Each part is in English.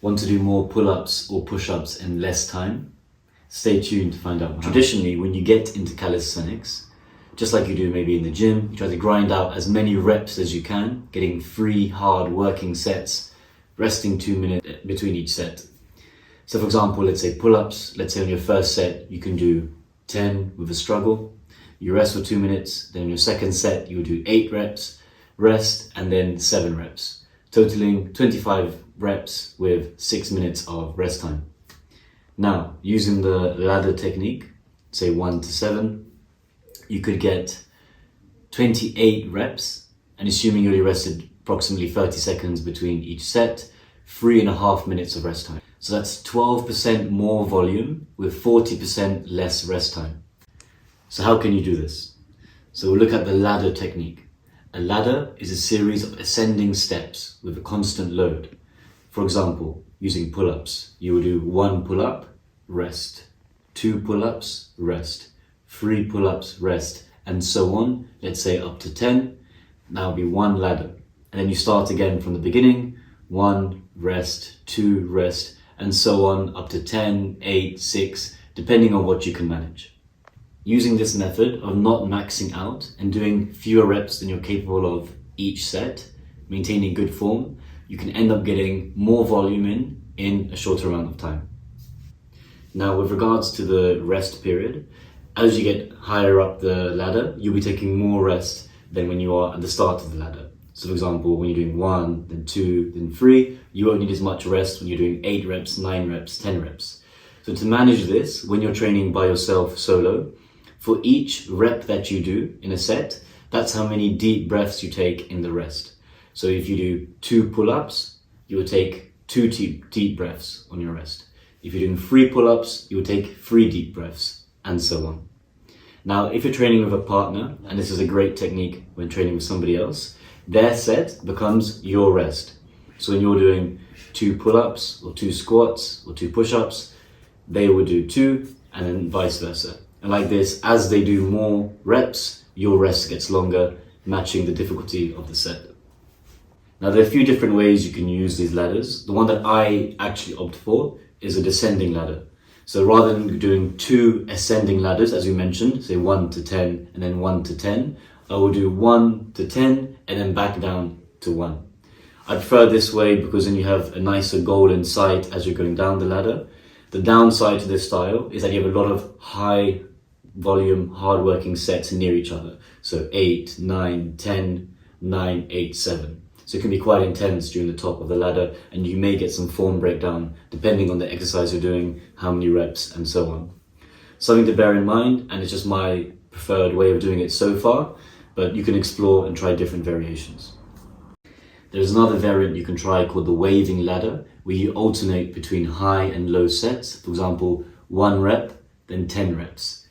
Want to do more pull-ups or push-ups in less time? Stay tuned to find out. Traditionally, when you get into calisthenics, just like you do maybe in the gym, you try to grind out as many reps as you can, getting 3 hard working sets, resting 2 minutes between each set. So for example, let's say pull-ups, let's say on your first set, you can do 10 with a struggle. You rest for 2 minutes, then your second set, you will do 8 reps, rest, and then 7 reps, totaling 25 reps with 6 minutes of rest time. Now, using the ladder technique, say 1 to 7, you could get 28 reps, and assuming you only rested approximately 30 seconds between each set, 3.5 minutes of rest time. So that's 12% more volume with 40% less rest time. So how can you do this? So we'll look at the ladder technique. A ladder is a series of ascending steps with a constant load. For example, using pull-ups, you will do 1 pull-up, rest, 2 pull-ups, rest, 3 pull-ups, rest, and so on. Let's say up to 10. That will be 1 ladder. And then you start again from the beginning, 1, rest, 2, rest, and so on up to 10, 8, 6, depending on what you can manage. Using this method of not maxing out and doing fewer reps than you're capable of each set, maintaining good form, you can end up getting more volume in a shorter amount of time. Now, with regards to the rest period, as you get higher up the ladder, you'll be taking more rest than when you are at the start of the ladder. So for example, when you're doing 1, then 2, then 3, you won't need as much rest when you're doing 8 reps, 9 reps, 10 reps. So to manage this, when you're training by yourself solo, for each rep that you do in a set, that's how many deep breaths you take in the rest. So if you do 2 pull-ups, you will take 2 deep breaths on your rest. If you're doing 3 pull-ups, you will take 3 deep breaths, and so on. Now, if you're training with a partner, and this is a great technique when training with somebody else, their set becomes your rest. So when you're doing 2 pull-ups, or 2 squats, or 2 push-ups, they will do 2, and then vice versa. And like this, as they do more reps, your rest gets longer, matching the difficulty of the set. Now, there are a few different ways you can use these ladders. The one that I actually opt for is a descending ladder. So rather than doing 2 ascending ladders, as we mentioned, say 1 to 10 and then 1 to 10, I will do 1 to 10 and then back down to 1. I prefer this way because then you have a nicer goal in sight as you're going down the ladder. The downside to this style is that you have a lot of high volume, hard-working sets near each other. So 8, 9, 10, 9, 8, 7. So it can be quite intense during the top of the ladder, and you may get some form breakdown depending on the exercise you're doing, how many reps, and so on. Something to bear in mind, and it's just my preferred way of doing it so far, but you can explore and try different variations. There's another variant you can try called the waving ladder, where you alternate between high and low sets. For example, 1 rep, then 10 reps.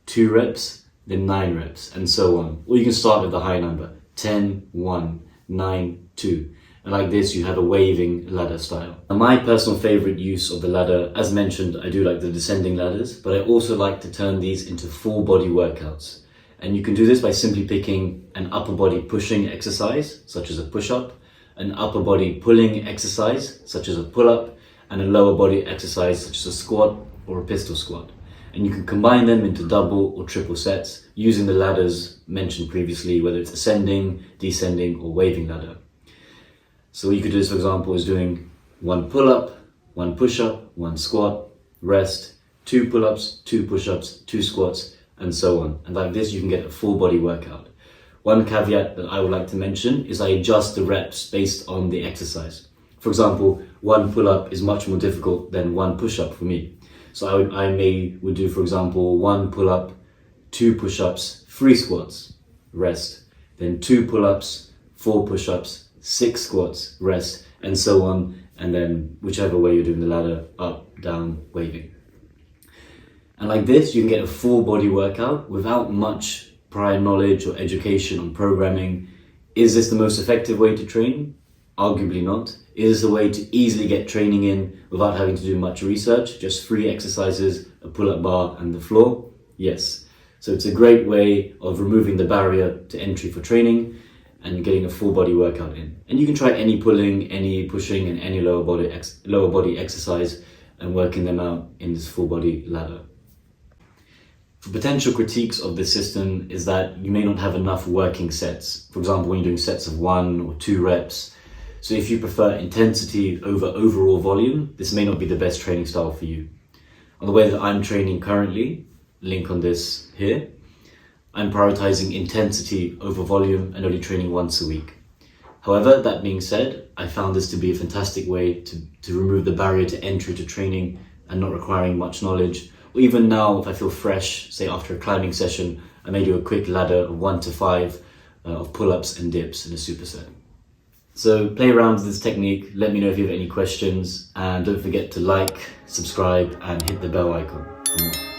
2 reps, then 9 reps, and so on. Or you can start with the high number, 10, 1, 9, 2. And like this, you have a waving ladder style. Now, my personal favorite use of the ladder, as mentioned, I do like the descending ladders, but I also like to turn these into full body workouts. And you can do this by simply picking an upper body pushing exercise, such as a push-up, an upper body pulling exercise, such as a pull-up, and a lower body exercise, such as a squat or a pistol squat. And you can combine them into double or triple sets using the ladders mentioned previously, whether it's ascending, descending, or waving ladder. So what you could do, for example, is doing 1 pull-up, 1 push-up, 1 squat, rest, 2 pull-ups, 2 push-ups, 2 squats, and so on. And like this, you can get a full body workout. One caveat that I would like to mention is I adjust the reps based on the exercise. For example, 1 pull-up is much more difficult than 1 push-up for me. So I would do, for example, 1 pull-up, 2 push-ups, 3 squats, rest, then 2 pull-ups, 4 push-ups, 6 squats, rest, and so on, and then whichever way you're doing the ladder, up, down, waving. And like this, you can get a full body workout without much prior knowledge or education on programming. Is this the most effective way to train? Arguably not. Is this a way to easily get training in without having to do much research? Just 3 exercises, a pull-up bar and the floor? Yes. So it's a great way of removing the barrier to entry for training and you're getting a full body workout in. And you can try any pulling, any pushing, and any lower body exercise and working them out in this full body ladder. For potential critiques of this system is that you may not have enough working sets. For example, when you're doing sets of 1 or 2 reps. So if you prefer intensity over overall volume, this may not be the best training style for you. On the way that I'm training currently, link on this here, I'm prioritizing intensity over volume and only training once a week. However, that being said, I found this to be a fantastic way to remove the barrier to entry to training and not requiring much knowledge. Or even now, if I feel fresh, say after a climbing session, I may do a quick ladder of 1 to 5 of pull-ups and dips in a superset. So play around with this technique, let me know if you have any questions, and don't forget to like, subscribe, and hit the bell icon for more.